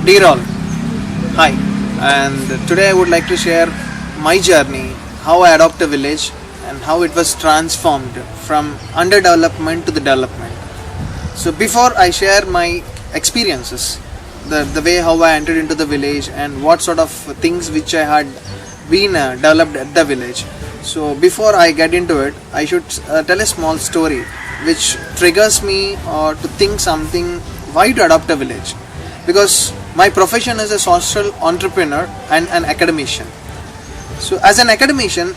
Dear all, hi, and today I would like to share my journey, how I adopt a village and how it was transformed from underdevelopment to the development. So before I share my experiences, the way how I entered into the village and what sort of things which I had been developed at the village. So before I get into it, I should tell a small story which triggers me to think something why to adopt a village. Because my profession is a social entrepreneur and an academician. So as an academician,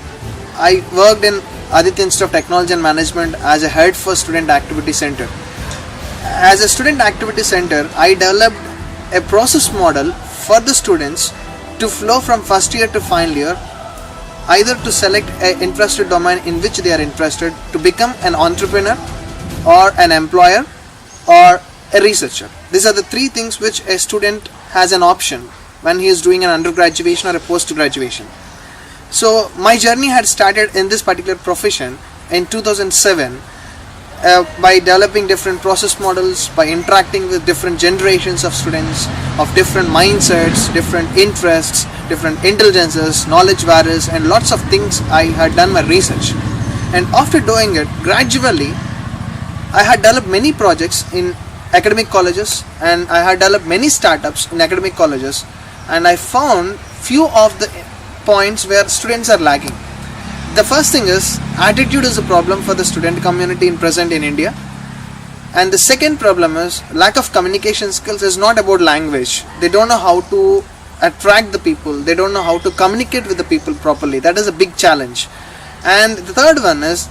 I worked in Aditya Institute of Technology and Management as a head for Student Activity Center. As a Student Activity Center, I developed a process model for the students to flow from first year to final year, either to select an interested domain in which they are interested, to become an entrepreneur or an employer or a researcher. These are the three things which a student has an option when he is doing an undergraduation or a post-graduation. So my journey had started in this particular profession in 2007 by developing different process models, by interacting with different generations of students of different mindsets, different interests, different intelligences, knowledge varies, and lots of things. I had done my research, and after doing it, gradually I had developed many projects in academic colleges, and I had developed many startups in academic colleges, and I found few of the points where students are lagging. The first thing is attitude is a problem for the student community in present in India, and the second problem is lack of communication skills. Is not about language. They don't know how to attract the people, they don't know how to communicate with the people properly. That is a big challenge. And the third one is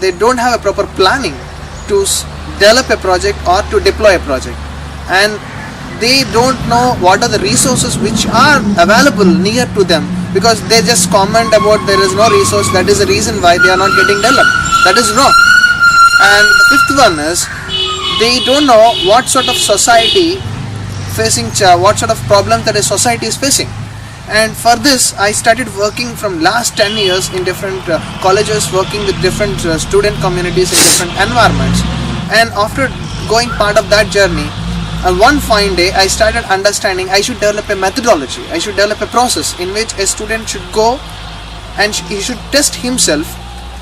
they don't have a proper planning to develop a project or to deploy a project, and they don't know what are the resources which are available near to them, because they just comment about there is no resource. That is the reason why they are not getting developed. That is wrong. And the fifth one is they don't know what sort of society facing, what sort of problems that a society is facing. And for this I started working from last 10 years in different colleges, working with different student communities in different environments. And after going part of that journey, one fine day I started understanding I should develop a methodology, I should develop a process in which a student should go and he should test himself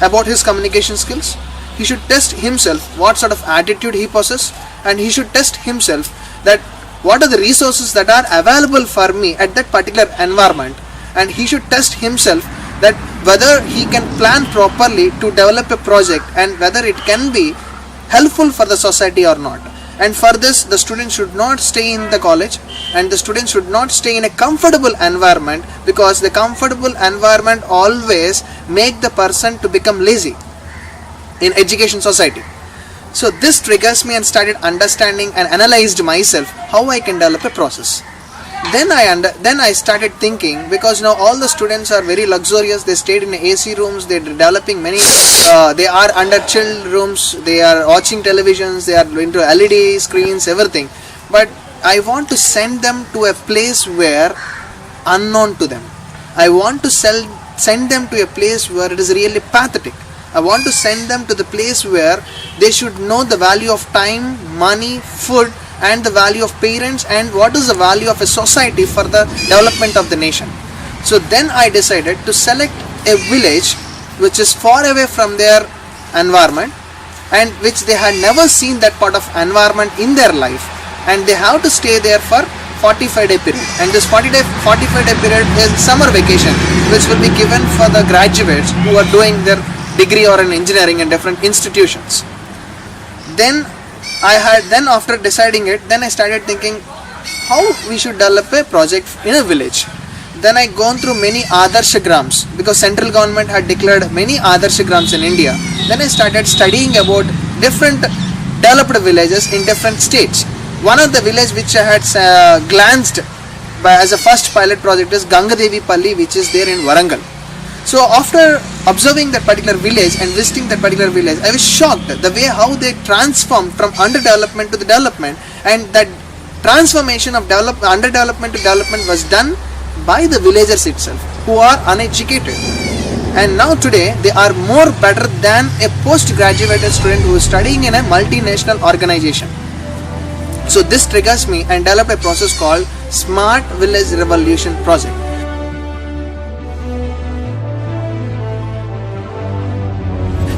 about his communication skills. He should test himself what sort of attitude he possesses, and he should test himself that what are the resources that are available for me at that particular environment, and he should test himself that whether he can plan properly to develop a project and whether it can be helpful for the society or not. And for this, the student should not stay in the college, and the student should not stay in a comfortable environment, because the comfortable environment always make the person to become lazy in education society. So this triggers me and started understanding and analyzed myself how I can develop a process. Then I started thinking, because now all the students are very luxurious. They stayed in AC rooms. They're developing many. They are under chilled rooms. They are watching televisions. They are into LED screens, everything. But I want to send them to a place where unknown to them. I want to send them to a place where it is really pathetic. I want to send them to the place where they should know the value of time, money, food, and the value of parents, and what is the value of a society for the development of the nation. So then I decided to select a village which is far away from their environment, and which they had never seen that part of environment in their life, and they have to stay there for 45-day period. And this 45-day period is summer vacation, which will be given for the graduates who are doing their degree or in engineering in different institutions. Then after deciding it, then I started thinking how we should develop a project in a village. Then I gone through many Adarsha Grams, because central government had declared many Adarsha Grams in India. Then I started studying about different developed villages in different states. One of the village which I had glanced by as a first pilot project is Gangadevi Palli, which is there in Warangal. So after observing that particular village and visiting that particular village, I was shocked the way how they transformed from underdevelopment to the development, and that transformation of underdevelopment to development was done by the villagers itself, who are uneducated. And now today they are more better than a postgraduate student who is studying in a multinational organization. So this triggers me and developed a process called Smart Village Revolution project.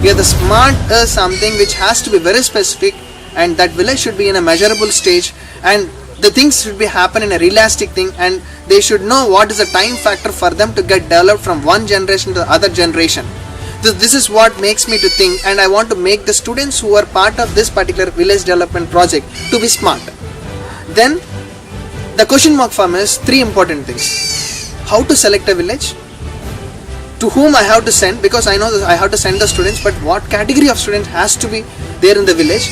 Here the smart is something which has to be very specific, and that village should be in a measurable stage, and the things should be happen in a realistic thing, and they should know what is the time factor for them to get developed from one generation to the other generation. This is what makes me to think, and I want to make the students who are part of this particular village development project to be smart. Then the question mark for me is three important things. How to select a village, to whom I have to send, because I know that I have to send the students, but what category of students has to be there in the village.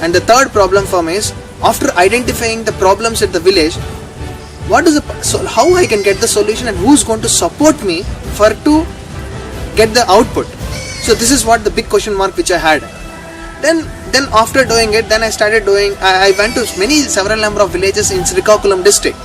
And the third problem for me is, after identifying the problems at the village, how I can get the solution and who's going to support me for to get the output. So this is what the big question mark which I had. Then after doing it, then I started doing, I went to several number of villages in Srikakulam district,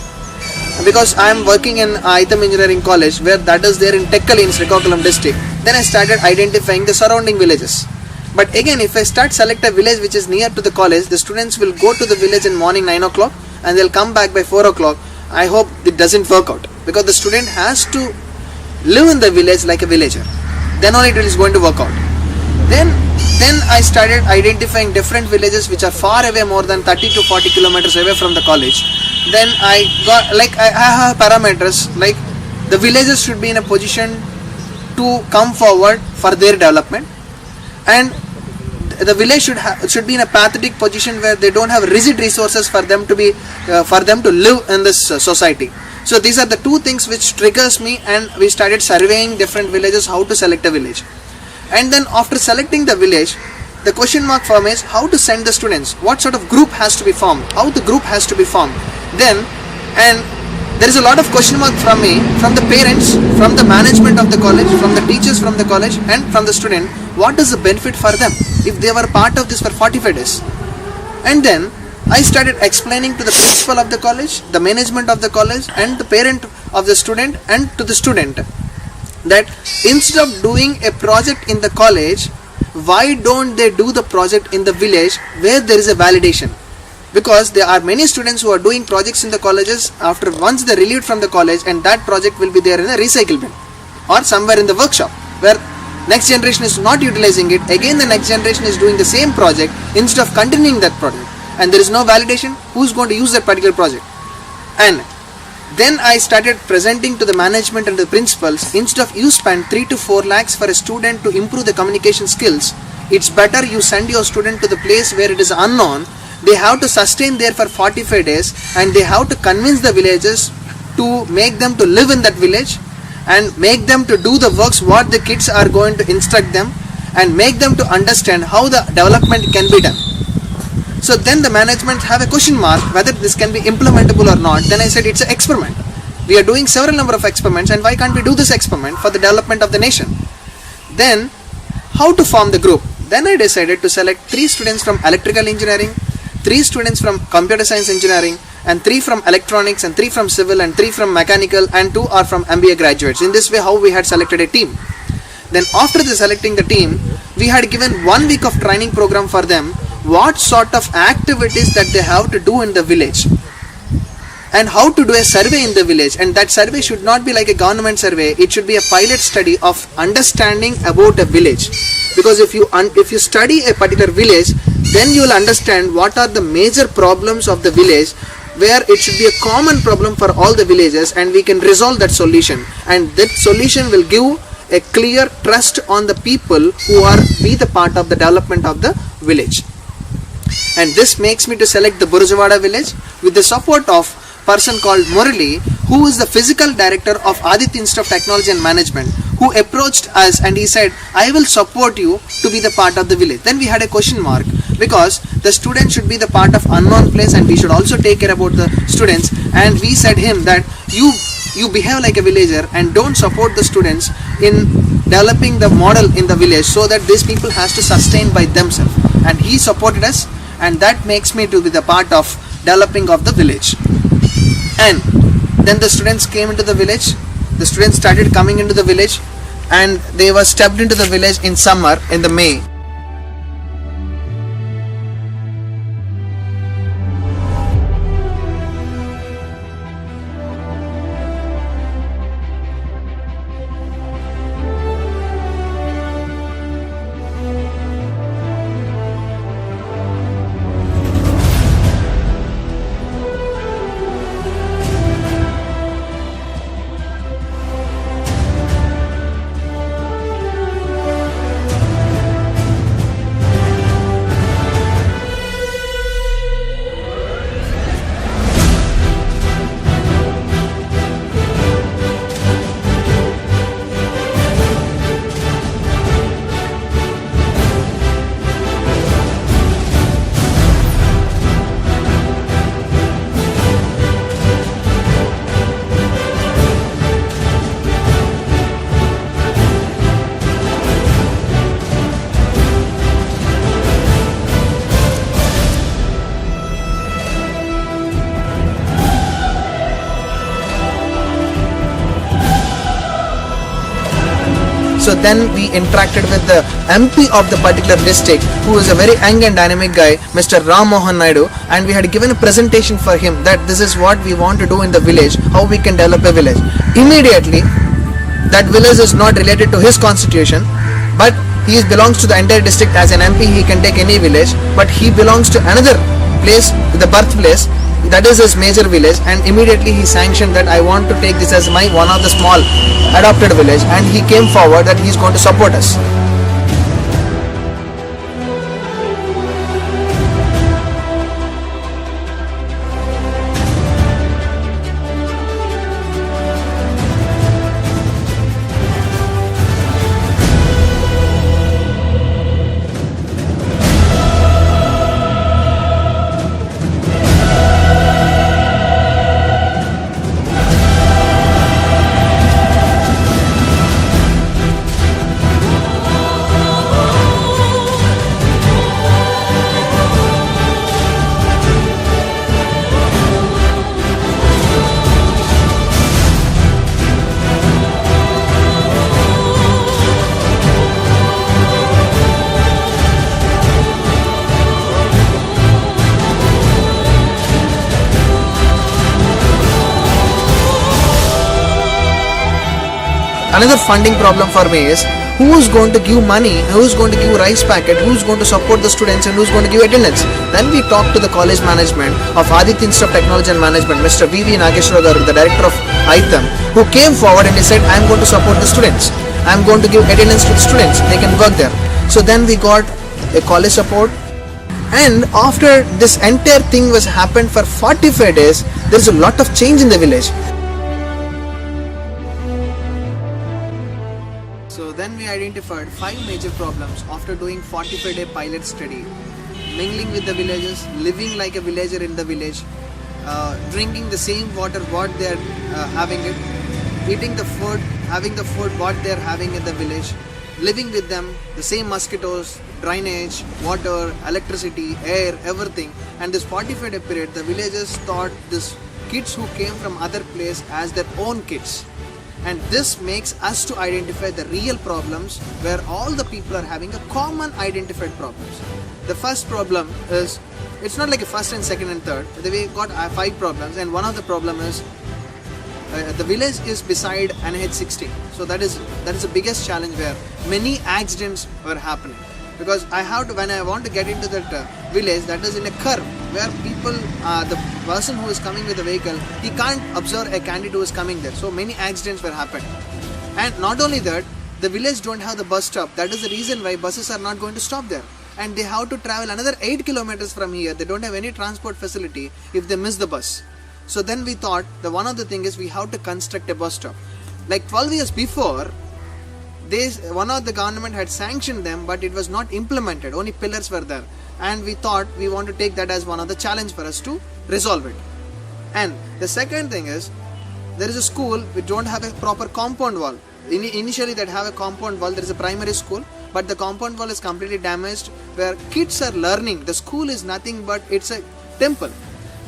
because I am working in Aitam Engineering College, where that is there in Tekkali in Srikakulam district. Then I started identifying the surrounding villages. But again, if I start select a village which is near to the college, the students will go to the village in morning 9 o'clock and they'll come back by 4 o'clock. I hope it doesn't work out, because the student has to live in the village like a villager. Then only it is going to work out. Then I started identifying different villages which are far away, more than 30 to 40 kilometers away from the college. Then I got, I have parameters, like the villages should be in a position to come forward for their development, and the village should be in a pathetic position where they don't have rigid resources for them to be for them to live in this society. So these are the two things which triggers me, and we started surveying different villages how to select a village. And then after selecting the village, the question mark for me is how to send the students, what sort of group has to be formed, how the group has to be formed. Then, and there is a lot of question mark from me, from the parents, from the management of the college, from the teachers from the college, and from the student. What is the benefit for them if they were part of this for 45 days? And then I started explaining to the principal of the college, the management of the college, and the parent of the student, and to the student, that instead of doing a project in the college, why don't they do the project in the village where there is a validation? Because there are many students who are doing projects in the colleges after once they are relieved from the college, and that project will be there in a recycle bin or somewhere in the workshop where next generation is not utilizing it. Again the next generation is doing the same project instead of continuing that project, and there is no validation. Who's going to use that particular project? And then I started presenting to the management and the principals, instead of you spend 3 to 4 lakhs for a student to improve the communication skills, it's better you send your student to the place where it is unknown. They have to sustain there for 45 days, and they have to convince the villagers to make them to live in that village, and make them to do the works what the kids are going to instruct them, and make them to understand how the development can be done. So then the management have a question mark whether this can be implementable or not. Then I said it's an experiment. We are doing several number of experiments, and why can't we do this experiment for the development of the nation? Then how to form the group? Then I decided to select 3 students from electrical engineering, 3 students from computer science engineering, and 3 from electronics, and 3 from civil, and 3 from mechanical, and 2 are from MBA graduates. In this way how we had selected a team. Then after selecting the team, we had given 1 week of training program for them, what sort of activities that they have to do in the village, and how to do a survey in the village. And that survey should not be like a government survey, it should be a pilot study of understanding about a village. Because if you study a particular village, then you will understand what are the major problems of the village, where it should be a common problem for all the villages, and we can resolve that solution, and that solution will give a clear trust on the people who are be the part of the development of the village. And this makes me to select the BURUJUWADA village with the support of person called Murali, who is the physical director of Aditya Institute of Technology and Management, who approached us and he said, I will support you to be the part of the village. Then we had a question mark, because the student should be the part of unknown place, and we should also take care about the students. And we said him that you behave like a villager and don't support the students in developing the model in the village, so that these people has to sustain by themselves. And he supported us, and that makes me to be the part of developing of the village. And then the students came into the village. The students started coming into the village, and they were stepped into the village in summer, in the May. So then we interacted with the MP of the particular district, who is a very young and dynamic guy, Mr. Ram Mohan Naidu, and we had given a presentation for him that this is what we want to do in the village, how we can develop a village. Immediately, that village is not related to his constitution, but he belongs to the entire district. As an MP, he can take any village, but he belongs to another place, the birthplace, that is his major village, and immediately he sanctioned that I want to take this as my one of the small adopted village, and he came forward that he is going to support us. Another funding problem for me is who is going to give money, who is going to give rice packet, who is going to support the students, and who is going to give attendance. Then we talked to the college management of Aditya Institute of Technology and Management, Mr. V.V. Nageshwar Garu, the director of ITM, who came forward and he said, I am going to support the students. I am going to give attendance to the students. They can work there. So then we got a college support. And after this entire thing was happened for 45 days, there is a lot of change in the village. So then we identified 5 major problems after doing 45-day pilot study. Mingling with the villagers, living like a villager in the village, drinking the same water what they are having it, eating the food, having the food what they are having in the village, living with them, the same mosquitoes, drainage, water, electricity, air, everything. And this 45-day period, the villagers thought this kids who came from other place as their own kids. And this makes us to identify the real problems where all the people are having a common identified problems. The first problem is, it's not like a first and second and third. We got 5 problems, and one of the problem is the village is beside NH60. So that is the biggest challenge where many accidents were happening. Because I have to, when I want to get into that village, that is in a curve where people, the person who is coming with the vehicle, he can't observe a candidate who is coming there. So many accidents were happening. And not only that, the village don't have the bus stop. That is the reason why buses are not going to stop there. And they have to travel another 8 kilometers from here. They don't have any transport facility if they miss the bus. So then we thought the one of the thing is we have to construct a bus stop. Like 12 years before, one of the government had sanctioned them, but it was not implemented. Only pillars were there. And we thought we want to take that as one of the challenge for us to resolve it. And the second thing is, there is a school which don't have a proper compound wall. Initially that have a compound wall, there is a primary school, but the compound wall is completely damaged where kids are learning. The school is nothing but it's a temple.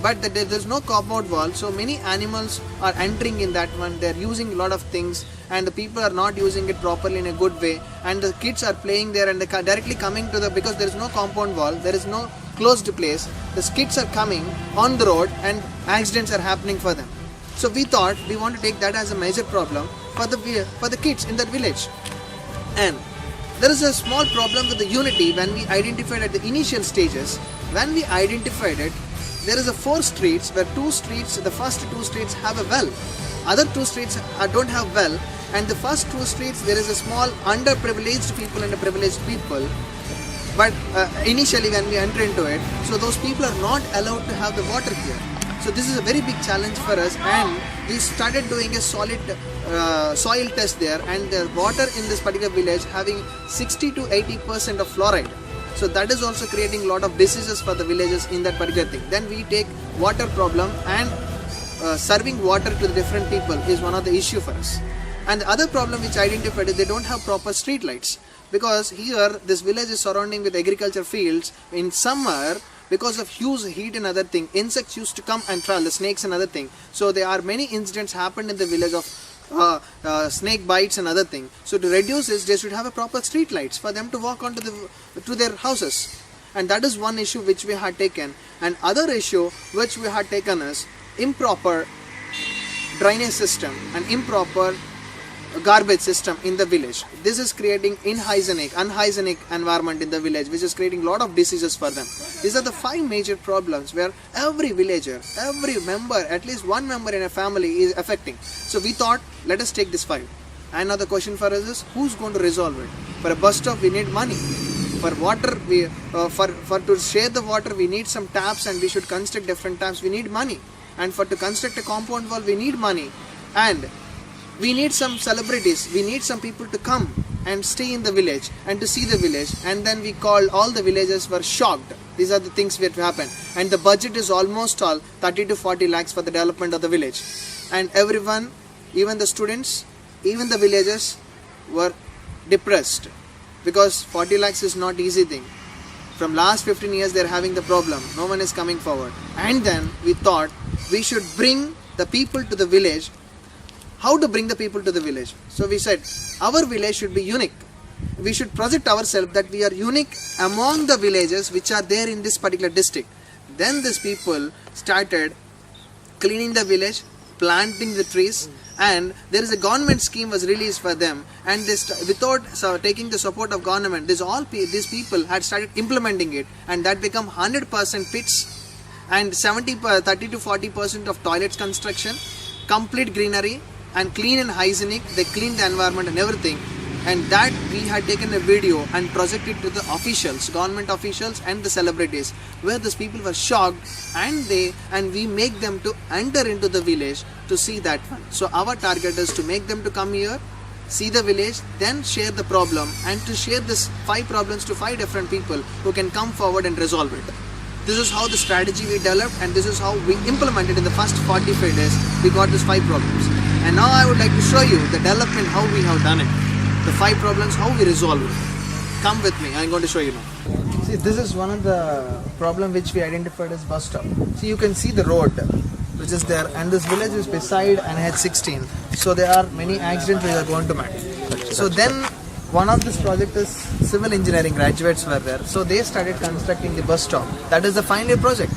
But there is no compound wall, so many animals are entering in that one. They are using a lot of things, and the people are not using it properly in a good way. And the kids are playing there, and they are directly coming to because there is no compound wall, there is no closed place. The kids are coming on the road, and accidents are happening for them. So we thought we want to take that as a major problem for the kids in that village. And there is a small problem with the unity when we identified at the initial stages. When we identified it, there is a 4 streets where 2 streets, the first 2 streets have a well. Other 2 streets don't have well, and the first 2 streets there is a small underprivileged people and privileged people. But initially when we enter into it, so those people are not allowed to have the water here. So this is a very big challenge for us, and we started doing a solid soil test there, and the water in this particular village having 60 to 80% of fluoride. So that is also creating a lot of diseases for the villages in that particular thing. Then we take water problem, and serving water to the different people is one of the issue for us. And the other problem which I identified is they don't have proper street lights, because here this village is surrounding with agriculture fields. In summer, because of huge heat and other thing, insects used to come and travel, the snakes and other thing. So there are many incidents happened in the village of snake bites and other thing. So to reduce this, they should have a proper street lights for them to walk onto to their houses. And that is one issue which we had taken. And other issue which we had taken is improper drainage system and improper garbage system in the village. This is creating unhygienic environment in the village, which is creating a lot of diseases for them. These are the 5 major problems where every villager, every member, at least one member in a family is affecting. So we thought, let us take this 5. And now the question for us is, who's going to resolve it? For a bus stop, we need money. For water, for to share the water, we need some taps, and we should construct different taps. We need money. And to construct a compound wall, we need money. And we need some celebrities, we need some people to come and stay in the village and to see the village. And then we called, all the villagers were shocked. These are the things that happen. And the budget is almost all 30 to 40 lakhs for the development of the village. And everyone, even the students, even the villagers were depressed, because 40 lakhs is not easy thing. From last 15 years they are having the problem. No one is coming forward. And then we thought we should bring the people to the village. How to bring the people to the village? So we said our village should be unique. We should project ourselves that we are unique among the villages which are there in this particular district. Then these people started cleaning the village, planting the trees, and there is a government scheme was released for them, and this, without taking the support of government, these people had started implementing it, and that become 100% pits and 30 to 40% of toilets construction, complete greenery and clean and hygienic. They cleaned the environment and everything. And that we had taken a video and projected to the officials, government officials and the celebrities, where these people were shocked, and we make them to enter into the village to see that one. So our target is to make them to come here, see the village, then share the problem, and to share this 5 problems to 5 different people who can come forward and resolve it. This is how the strategy we developed, and this is how we implemented in the first 45 days. We got these 5 problems. And now I would like to show you the development, how we have done it. The 5 problems, how we resolve it. Come with me, I'm going to show you now. See, this is one of the problem which we identified as bus stop. See, you can see the road which is there, and this village is beside NH 16. So there are many accidents we are going to make. So then one of this project is civil engineering graduates were there. So they started constructing the bus stop. That is the final year project.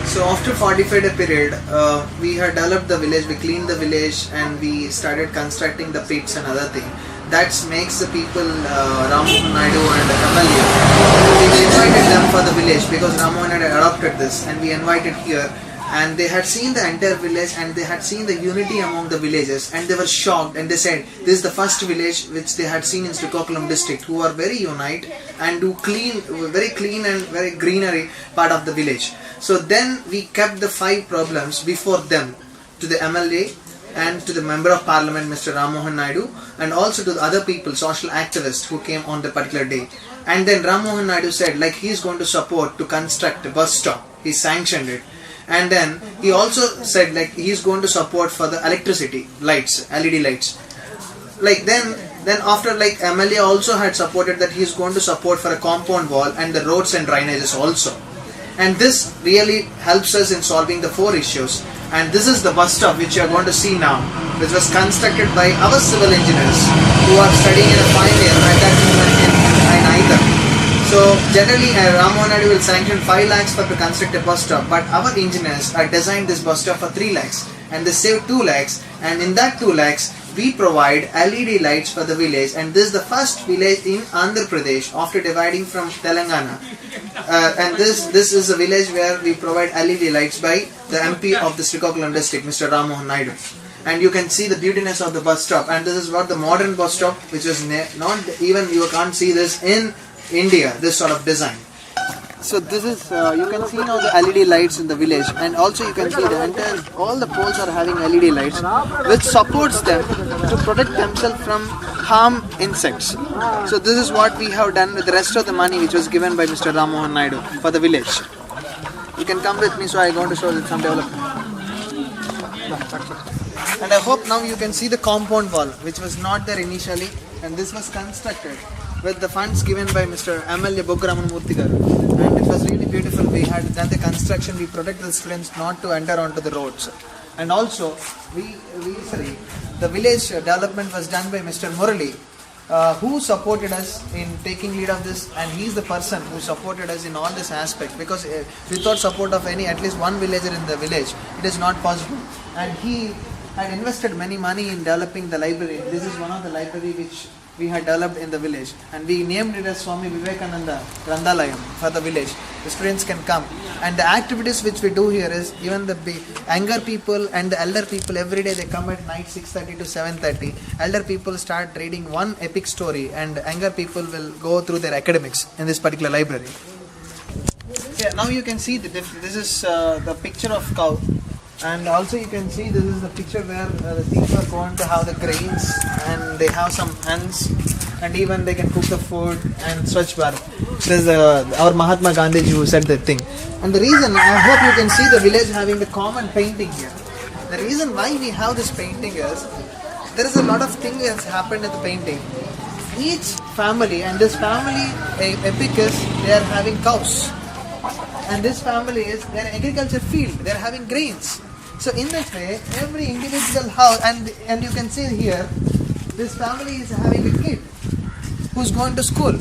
So after 45-day period, we had developed the village, we cleaned the village, and we started constructing the pits and other thing. That makes the people, Ramohan Naidu and MLA, we invited them for the village because Ramohan had adopted this, and we invited here, and they had seen the entire village, and they had seen the unity among the villages, and they were shocked, and they said this is the first village which they had seen in Srikakulam district who are very unite and do very clean and very greenery part of the village. So then we kept the 5 problems before them to the MLA and to the Member of Parliament Mr. Ramohan Naidu, and also to the other people, social activists who came on the particular day. And then Ramohan Naidu said like he is going to support to construct a bus stop. He sanctioned it. And then he also said like he is going to support for the electricity lights, LED lights. Like then after like MLA also had supported that he is going to support for a compound wall and the roads and drainages also. And this really helps us in solving the 4 issues. And this is the bus stop which you are going to see now, which was constructed by our civil engineers who are studying in a final year in either. So generally Ramohan Naidu will sanction 5 lakhs for to construct a bus stop, but our engineers have designed this bus stop for 3 lakhs, and they save 2 lakhs, and in that 2 lakhs we provide LED lights for the village, and this is the first village in Andhra Pradesh after dividing from Telangana. And this is a village where we provide LED lights by the MP of the Srikakulam district, Mr. Ramohan Naidu. And you can see the beautiness of the bus stop, and this is what the modern bus stop, which is not even, you can't see this in India, this sort of design. So this is, you can see now the LED lights in the village, and also you can see the entire, all the poles are having LED lights which supports them to protect themselves from harm insects. So this is what we have done with the rest of the money which was given by Mr. Ramohan Naidu for the village. You can come with me, so I am going to show you some development. And I hope now you can see the compound wall which was not there initially, and this was constructed with the funds given by Mr. MLA Boggaraman Murthy garu, and it was really beautiful. We had done the construction, we protected the students not to enter onto the roads. And also, the village development was done by Mr. Murali, who supported us in taking lead of this, and he is the person who supported us in all this aspect, because without support of at least one villager in the village, it is not possible. And he had invested many money in developing the library. This is one of the library which we had developed in the village, and we named it as Swami Vivekananda Grandalayam for the village. The students can come, and the activities which we do here is, even the younger people and the elder people, every day they come at night 6:30 to 7:30. Elder people start reading one epic story, and younger people will go through their academics in this particular library. Yeah, now you can see this is the picture of cow. And also you can see this is the picture where the people are going to have the grains, and they have some hens, and even they can cook the food and Swachh Bharat. This is our Mahatma Gandhi who said that thing. And the reason, I hope you can see the village having the common painting here. The reason why we have this painting is, there is a lot of things that has happened in the painting. Each family, and this family epic is, they are having cows. And this family is, they are agriculture field, they are having grains. So in that way, every individual house, and you can see here, this family is having a kid who's going to school.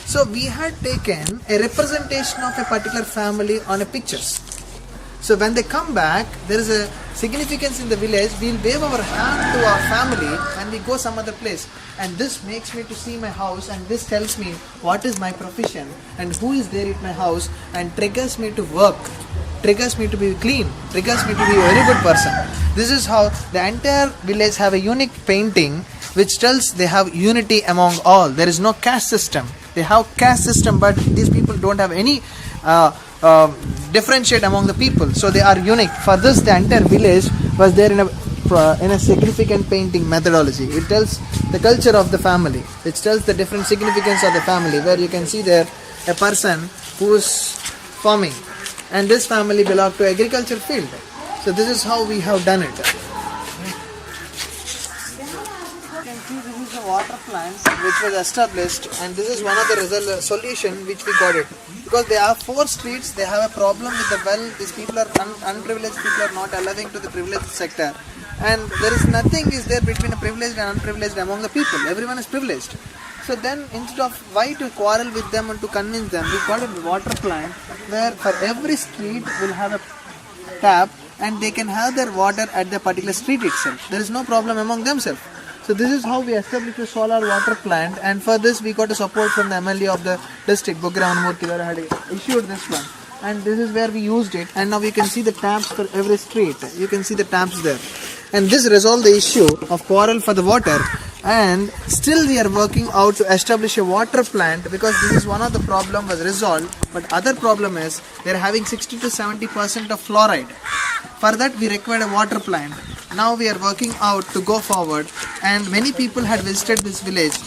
So we had taken a representation of a particular family on a pictures. So when they come back, there is a significance in the village. We'll wave our hand to our family and we go some other place. And this makes me to see my house, and this tells me what is my profession and who is there at my house, and triggers me to work, triggers me to be clean, triggers me to be a very good person. This is how the entire village have a unique painting which tells they have unity among all. There is no caste system. They have caste system, but these people don't have any differentiate among the people. So they are unique. For this, the entire village was there in a significant painting methodology. It tells the culture of the family. It tells the different significance of the family, where you can see there a person who is farming, and this family belong to agriculture field. So this is how we have done it. You can see this is a water plant which was established, and this is one of the solution which we got it. Because there are 4 streets, they have a problem with the well. These people are unprivileged people are not allowing to the privileged sector, and there is nothing is there between a privileged and unprivileged among the people. Everyone is privileged. So then, instead of why to quarrel with them and to convince them, we got a water plant where for every street will have a tap, and they can have their water at the particular street itself. There is no problem among themselves. So this is how we established a solar water plant, and for this we got a support from the MLA of the district, Bugramamurthy, who had issued this one. And this is where we used it, and now we can see the taps for every street. You can see the taps there. And this resolved the issue of quarrel for the water, and still we are working out to establish a water plant, because this is one of the problem was resolved, but other problem is they are having 60 to 70% of fluoride. For that we required a water plant. Now we are working out to go forward, and many people had visited this village.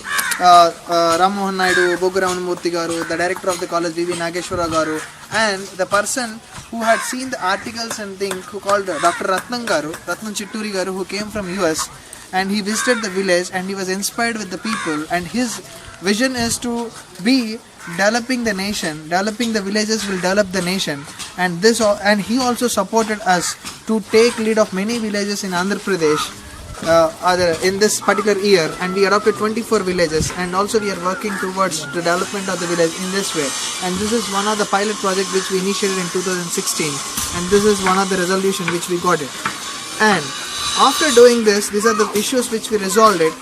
Ram Mohan Naidu, Bugramamurthy garu, the director of the college, V.V. Nageshwara garu, and the person who had seen the articles and things, who called Dr. Ratnan Chitturi garu, who came from US, and he visited the village and he was inspired with the people, and his vision is to be developing the nation, developing the villages will develop the nation, and he also supported us to take lead of many villages in Andhra Pradesh in this particular year, and we adopted 24 villages, and also we are working towards the development of the village in this way. And this is one of the pilot project which we initiated in 2016, and this is one of the resolution which we got it. And after doing this, these are the issues which we resolved it.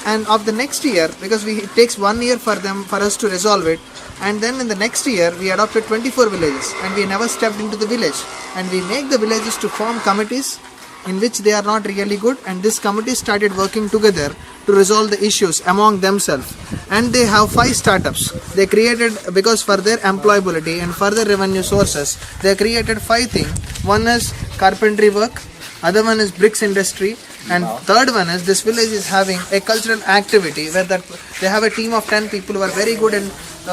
And of the next year, because it takes 1 year for us to resolve it, and then in the next year we adopted 24 villages, and we never stepped into the village, and we make the villages to form committees in which they are not really good, and this committee started working together to resolve the issues among themselves. And they have 5 startups they created, because for their employability and further revenue sources they created 5 things. One is carpentry work, other one is bricks industry, and third one is this village is having a cultural activity where they have a team of 10 people who are very good in they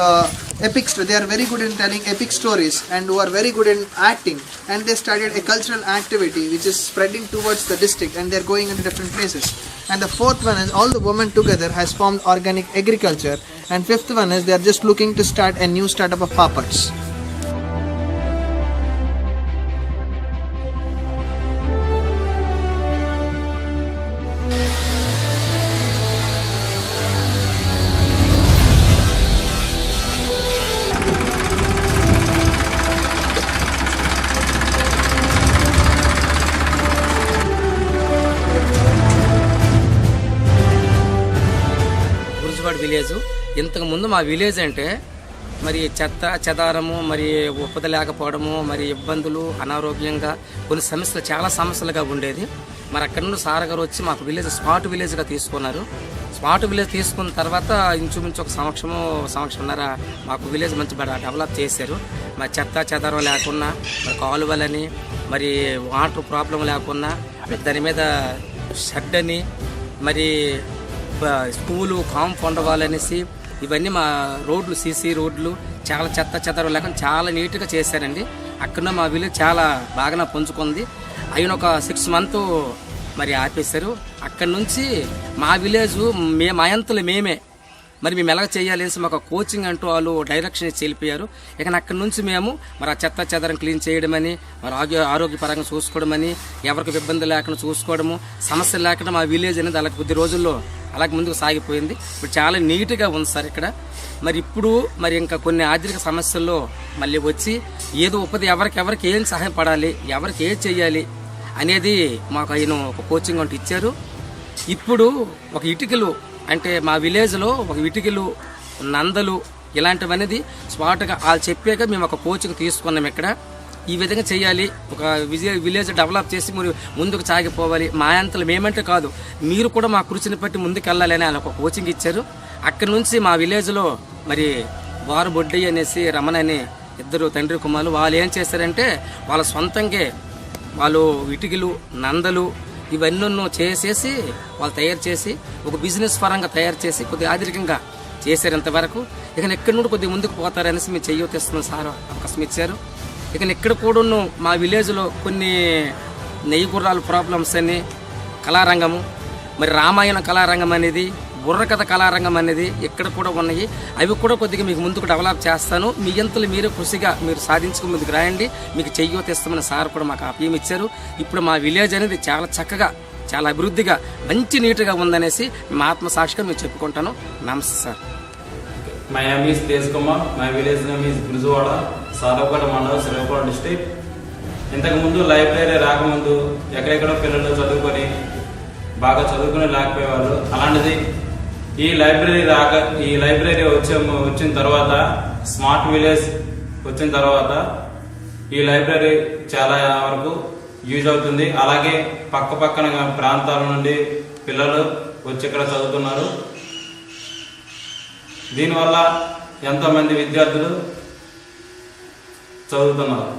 are very good in telling epic stories, and who are very good in acting, and they started a cultural activity which is spreading towards the district, and they are going into different places. And the fourth one is all the women together has formed organic agriculture, and fifth one is they are just looking to start a new startup of papads. Village. ఇంతకుముందు మా village అంటే మరి చెత్త చెదారము, మరి ఉపద లేకపోవడము, మరి ఇబ్బందులు, అనారోగ్యంగా కొన్ని సమస్యలు, చాలా సమస్యలుగా ఉండేది. మరి అక్కడ నుండి సార్ గారు వచ్చి మాకు విలేజ్ స్మార్ట్ విలేజ్గా తీసుకున్నారు. స్మార్ట్ విలేజ్ తీసుకున్న తర్వాత ఇంచుమించు ఒక సంవత్సరంన్నర మాకు విలేజ్ మంచి డెవలప్ చేశారు. మరి చెత్త చెదారం లేకుండా, మరి కాలువలని, మరి వాటర్ ప్రాబ్లం లేకుండా, దాని మీద షెడ్ అని, మరి స్కూలు కాంపౌండ్ వాల్ అనేసి, ఇవన్నీ మా రోడ్లు, సీసీ రోడ్లు, చాలా చెత్త చెదారం లేకుండా చాలా నీట్గా చేశారండి. అక్కడ మా విలేజ్ చాలా బాగా పుంజుకుంది. అయిన ఒక 6 months మరి ఆపేశారు. అక్కడి నుంచి మా విలేజ్ మా అంతలు మేమే మరి మేము ఎలా చేయాలేసి మాకు కోచింగ్ అంటూ వాళ్ళు డైరెక్షన్ ఇచ్చి వెళ్ళిపోయారు. ఇక అక్కడి నుంచి మేము మరి ఆ చెత్త చెదారం క్లీన్ చేయడమని, మరి ఆరోగ్యపరంగా చూసుకోవడమని, ఎవరికి ఇబ్బంది లేకుండా చూసుకోవడము, సమస్యలు లేకుండా మా విలేజ్ అనేది అలా కొద్ది రోజుల్లో అలాగే ముందుకు సాగిపోయింది. ఇప్పుడు చాలా నీట్గా ఉంది సార్ ఇక్కడ. మరి ఇప్పుడు మరి ఇంకా కొన్ని ఆర్థిక సమస్యల్లో మళ్ళీ వచ్చి ఏదో ఉపది ఎవరికి ఏం సహాయపడాలి, ఎవరికి ఏం చెయ్యాలి అనేది మాకు ఆయన ఒక కోచింగ్ అంటూ ఇచ్చారు. ఇప్పుడు ఒక ఇటుకలు అంటే మా విలేజ్లో ఒక ఇటుకలు, నందలు ఇలాంటివనేది స్పాట్గా వాళ్ళు చెప్పాక మేము ఒక కోచింగ్ తీసుకున్నాం. ఇక్కడ ఈ విధంగా చేయాలి, ఒక విలేజ్ డెవలప్ చేసి మీరు ముందుకు సాగిపోవాలి, మా అంతలు మేమంటే కాదు మీరు కూడా మా కృషిని బట్టి ముందుకు వెళ్ళాలి అని ఒక కోచింగ్ ఇచ్చారు. అక్కడి నుంచి మా విలేజ్లో మరి వారు బొడ్డి అనేసి రమణ అని 2 తండ్రి కుమారులు వాళ్ళు ఏం చేశారంటే వాళ్ళ సొంతంగా వాళ్ళు ఇటుకలు, నందలు ఇవన్నీ చేసేసి వాళ్ళు తయారు చేసి ఒక బిజినెస్ పరంగా తయారు చేసి కొద్దిగా ఆధునికంగా చేశారు ఇంతవరకు. ఇక ఎక్కడి నుండి కొద్దిగా ముందుకు పోతారనేసి మేము చెయ్యొస్తున్నాం సార్ అవకాశం ఇచ్చారు. ఇక ఇక్కడ కూడా మా విలేజ్లో కొన్ని నెయ్యి గుర్రాలు ప్రాబ్లమ్స్ అని, కళారంగము, మరి రామాయణ కళారంగం అనేది, బుర్రకథ కళారంగం అనేది ఇక్కడ కూడా ఉన్నాయి. అవి కూడా కొద్దిగా మీకు ముందుకు డెవలప్ చేస్తాను, మీ అంతలు మీరే కృషిగా మీరు సాధించుకుని ముందుకు రాయండి, మీకు చెయ్యొతిస్తామని సార్ కూడా మాకు అభయం ఇచ్చారు. ఇప్పుడు మా విలేజ్ అనేది చాలా చక్కగా, చాలా అభివృద్ధిగా, మంచి నీట్గా ఉందనేసి మా ఆత్మసాక్షిగా మేము చెప్పుకుంటాను. నమస్తే sir. My name is Tej Kumar. My village name is BURUJUWADA, Saravakota మండలం, శ్రీకాకుళం డిస్ట్రిక్ట్. ఇంతకుముందు లైబ్రరీ రాకముందు ఎక్కడెక్కడో పిల్లలు చదువుకొని బాగా చదువుకుని లేకపోయేవాళ్ళు. అలాంటిది ఈ లైబ్రరీ వచ్చిన తర్వాత, స్మార్ట్ విలేజ్ వచ్చిన తర్వాత ఈ లైబ్రరీ చాలా వరకు యూజ్ అవుతుంది. అలాగే పక్కన ప్రాంతాల నుండి పిల్లలు వచ్చి ఇక్కడ చదువుతున్నారు. దీనివల్ల ఎంతోమంది విద్యార్థులు చదువుతున్నారు.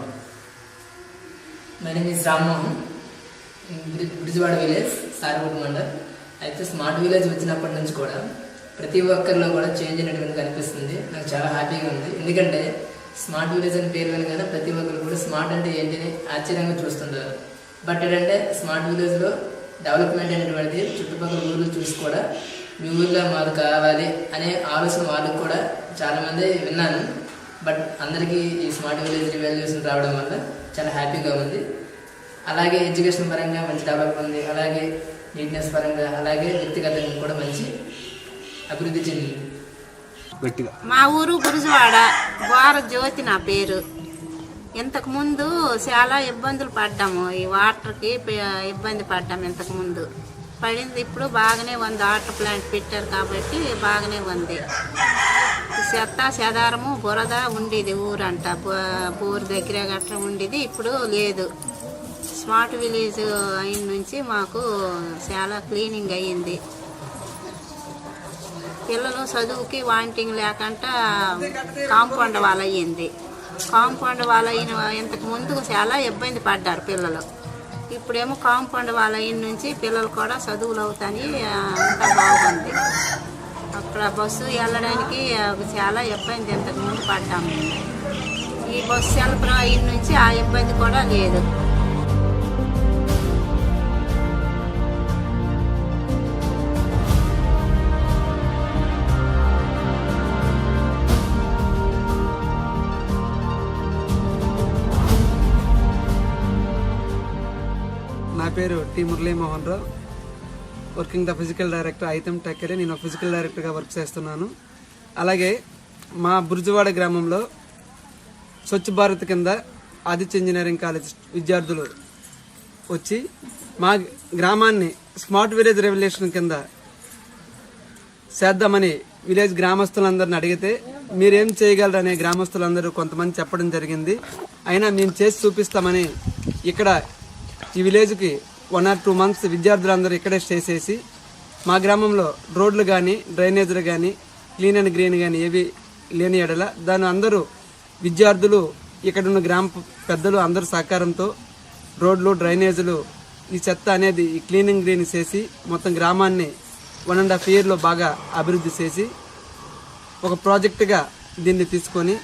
My name is Rammohan, Burujuwada village, Saravakota mandal. అయితే స్మార్ట్ విలేజ్ వచ్చినప్పటి నుంచి కూడా ప్రతి ఒక్కరిలో కూడా చేంజ్ అనేటువంటి కనిపిస్తుంది. నాకు చాలా హ్యాపీగా ఉంది. ఎందుకంటే స్మార్ట్ విలేజ్ అని పేరు వినగానే ప్రతి ఒక్కరు కూడా స్మార్ట్ అంటే ఏంటిని ఆశ్చర్యంగా చూస్తుంటారు. బట్ ఏంటంటే స్మార్ట్ విలేజ్లో డెవలప్మెంట్ అనేటువంటిది చుట్టుపక్కల ఊర్లు చూసి కూడా మీ ఊర్లో మాకు కావాలి అనే ఆలోచన వాళ్ళకి కూడా చాలామంది విన్నాను. బట్ అందరికీ ఈ స్మార్ట్ విలేజ్ వాల్యుయేషన్ రావడం వల్ల చాలా హ్యాపీగా ఉంది. అలాగే ఎడ్యుకేషన్ పరంగా మంచి డెవలప్ ఉంది, అలాగే నీట్నెస్ పరంగా, అలాగే వ్యక్తిగతంగా కూడా మంచి అభివృద్ధి చెందింది. మా ఊరు బురుజువాడ, బోర జ్యోతి నా పేరు. ఇంతకుముందు చాలా ఇబ్బందులు పడ్డాము, ఈ వాటర్కి ఇబ్బంది పడ్డాము. ఇంతకుముందు పడింది, ఇప్పుడు బాగానే ఉంది. వాటర్ ప్లాంట్ పెట్టారు కాబట్టి బాగానే ఉంది. చెత్త చెదారము బురద ఉండేది ఊరంట, బోరు దగ్గర గట్రా ఉండేది, ఇప్పుడు లేదు. స్మార్ట్ విలేజ్ అయిన నుంచి మాకు చాలా క్లీనింగ్ అయ్యింది. పిల్లలు చదువుకి వాంటింగ్ లేకుండా కాంపౌండ్ వాల్ అయ్యింది. కాంపౌండ్ వాల్ అయిన ఇంతకు ముందు చాలా ఇబ్బంది పడ్డారు పిల్లలు. ఇప్పుడేమో కాంపౌండ్ వాల్ అయిన నుంచి పిల్లలు కూడా చదువులు అవుతాయి, అంతా బాగుంది. అక్కడ బస్సు వెళ్ళడానికి చాలా ఇబ్బంది ఇంతకు ముందు పడ్డాము. ఈ బస్సు వెళ్ళడం అయిన నుంచి ఆ ఇబ్బంది కూడా లేదు. నా పేరు T Muralimohan Rao, working the physical director ఐటమ్ టెక్కరే. నేను ఫిజికల్ డైరెక్టర్గా వర్క్ చేస్తున్నాను. అలాగే మా బురుజువాడ గ్రామంలో స్వచ్ఛ భారత్ కింద ఆదిత్య ఇంజనీరింగ్ కాలేజ్ విద్యార్థులు వచ్చి మా గ్రామాన్ని స్మార్ట్ విలేజ్ రెవల్యూషన్ కింద చేద్దామని విలేజ్ గ్రామస్తులందరిని అడిగితే మీరేం చేయగలరనే గ్రామస్తులందరూ కొంతమంది చెప్పడం జరిగింది. అయినా మేము చేసి చూపిస్తామని ఇక్కడ ఈ విలేజ్కి 1 or 2 months విద్యార్థులందరూ ఇక్కడే స్టే చేసి మా గ్రామంలో రోడ్లు కానీ డ్రైనేజీలు కానీ క్లీన్ అండ్ గ్రీన్ కానీ ఏవి లేని ఎడల దాని అందరూ విద్యార్థులు ఇక్కడున్న గ్రామ పెద్దలు అందరూ సహకారంతో రోడ్లు డ్రైనేజీలు ఈ చెత్త అనేది ఈ క్లీనింగ్ గ్రీన్ చేసి మొత్తం గ్రామాన్ని 1.5 yearలో బాగా అభివృద్ధి చేసి ఒక ప్రాజెక్టుగా దీన్ని తీసుకొని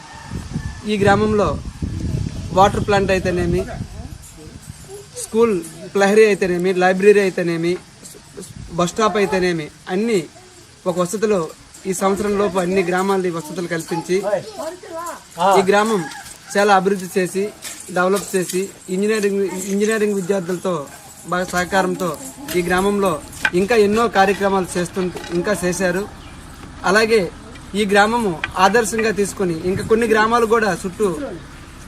ఈ గ్రామంలో వాటర్ ప్లాంట్ అయితేనేమి, స్కూల్ ప్రహరీ అయితేనేమి, లైబ్రరీ అయితేనేమి, బస్ స్టాప్ అయితేనేమి అన్ని ఒక వసతులు ఈ సంవత్సరం లోపు అన్ని గ్రామాల్లో వసతులు కల్పించి ఈ గ్రామం చాలా అభివృద్ధి చేసి డెవలప్ చేసి ఇంజనీరింగ్ విద్యార్థులతో బాగా సహకారంతో ఈ గ్రామంలో ఇంకా ఎన్నో కార్యక్రమాలు ఇంకా చేశారు. అలాగే ఈ గ్రామము ఆదర్శంగా తీసుకొని ఇంకా కొన్ని గ్రామాలు కూడా చుట్టూ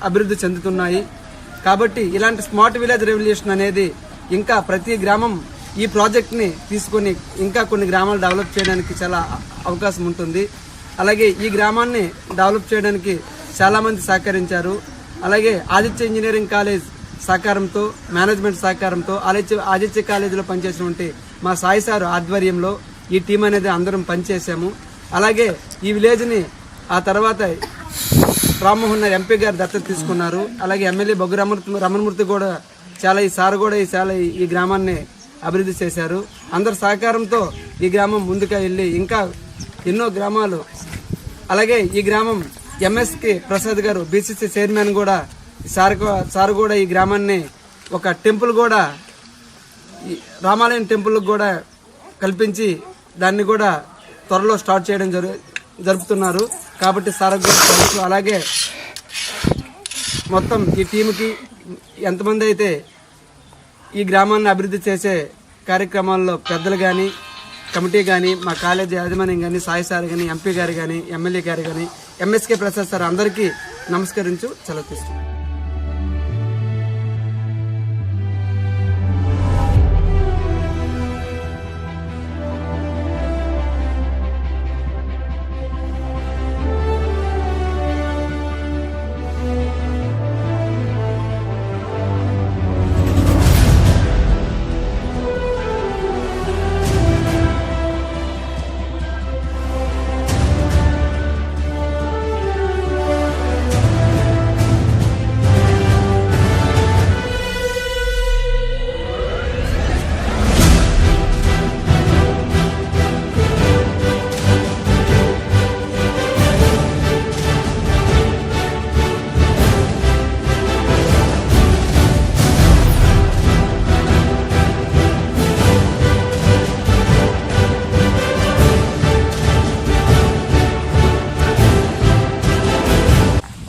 అభివృద్ధి చెందుతున్నాయి. కాబట్టి ఇలాంటి స్మార్ట్ విలేజ్ రెవల్యూషన్ అనేది ఇంకా ప్రతి గ్రామం ఈ ప్రాజెక్ట్ని తీసుకొని ఇంకా కొన్ని గ్రామాలు డెవలప్ చేయడానికి చాలా అవకాశం ఉంటుంది. అలాగే ఈ గ్రామాన్ని డెవలప్ చేయడానికి చాలామంది సహకరించారు. అలాగే ఆదిత్య ఇంజనీరింగ్ కాలేజ్ సహకారంతో, మేనేజ్మెంట్ సహకారంతో ఆదిత్య కాలేజీలో పనిచేసినటువంటి మా సాయి సార్ ఆధ్వర్యంలో ఈ టీం అనేది అందరం పనిచేసాము. అలాగే ఈ విలేజ్ని ఆ తర్వాత రామ్మోహన్ ఎంపీ గారు దత్తత తీసుకున్నారు. అలాగే ఎమ్మెల్యే బొగ్గు రమణమూర్తి కూడా ఈ గ్రామాన్ని అభివృద్ధి చేశారు. అందరి సహకారంతో ఈ గ్రామం ముందుకు వెళ్ళి ఇంకా ఎన్నో గ్రామాలు, అలాగే ఈ గ్రామం ఎంఎస్కే ప్రసాద్ గారు బీసీసీ చైర్మన్ కూడా సార్ కూడా ఈ గ్రామాన్ని ఒక టెంపుల్ కూడా రామాలయం టెంపుల్ కూడా కల్పించి దాన్ని కూడా త్వరలో స్టార్ట్ చేయడం జరుపుతున్నారు. కాబట్టి సార్ అలాగే మొత్తం ఈ టీంకి ఎంతమంది అయితే ఈ గ్రామాన్ని అభివృద్ధి చేసే కార్యక్రమాల్లో పెద్దలు కానీ, కమిటీ కానీ, మా కాలేజీ యాజమాన్యం కానీ, సాయి సార్ కానీ, ఎంపీ గారు కానీ, ఎమ్మెల్యే గారు కానీ, ఎంఎస్కే ప్రసాద్ సార్ అందరికీ నమస్కరించు సెలవు తీసుకుంటాం.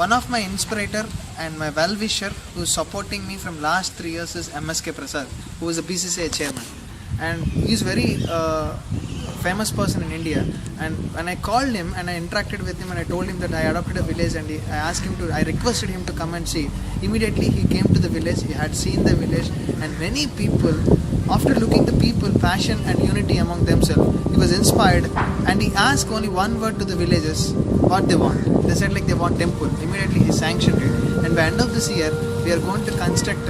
One of my inspirator and my well-wisher who is supporting me from last 3 years is MSK Prasad, who is a BCCI chairman, and he is very famous person in India. And when I called him and I interacted with him and I told him that I adopted a village and I requested him to come and see. Immediately he came to the village. He had seen the village, and many people, after looking the people passion and unity among themselves, he was inspired and he asked only one word to the villagers what they want. They said like they want temple. Immediately he sanctioned it, and by end of this year we are going to construct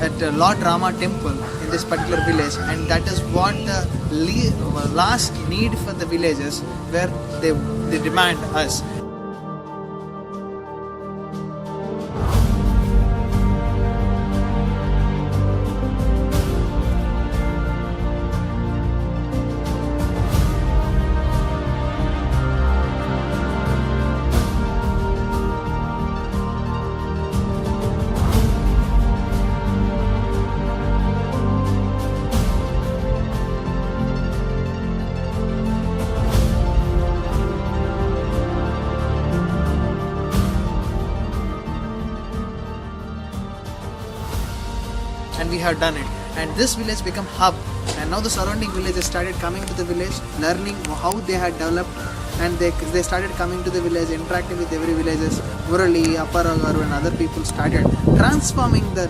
at Lord Rama temple in this particular village, and that is what the last need for the villagers where they demand us. And we have done it, and this village become hub, and now the surrounding villages started coming to the village, learning how they had developed, and they started coming to the village, interacting with every villages. Murali, Apparagaru and other people started transforming the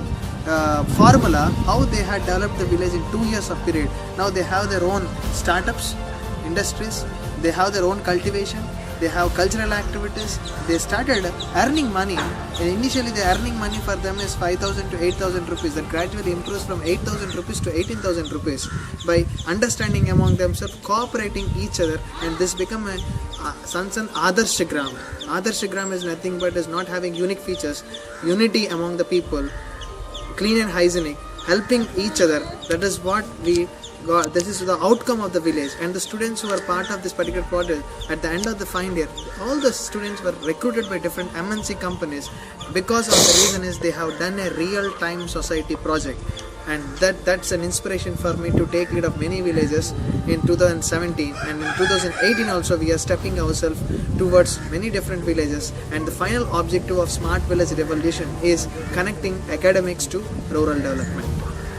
formula how they had developed the village in 2 years of period. Now they have their own startups, industries, they have their own cultivation, they have cultural activities, they started earning money. And initially the earning money for them is 5,000 to 8,000 rupees, that gradually improves from 8,000 rupees to 18,000 rupees by understanding among themselves, cooperating each other, and this become a Sansan Adarsh Gram. Adarsh Gram is nothing but is not having unique features, unity among the people, clean and hygienic, helping each other. That is what we got. This is the outcome of the village, and the students who are part of this particular project, at the end of the final year, all the students were recruited by different MNC companies because of the reason is they have done a real-time society project. And that's an inspiration for me to take lead of many villages in 2017, and in 2018 also we are stepping ourselves towards many different villages, and the final objective of Smart Village Revolution is connecting academics to rural development.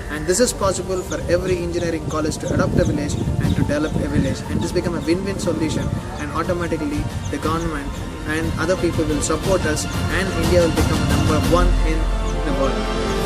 And this is possible for every engineering college to adopt a village and to develop a village, and this become a win-win solution, and automatically the government and other people will support us, and India will become number one in the world.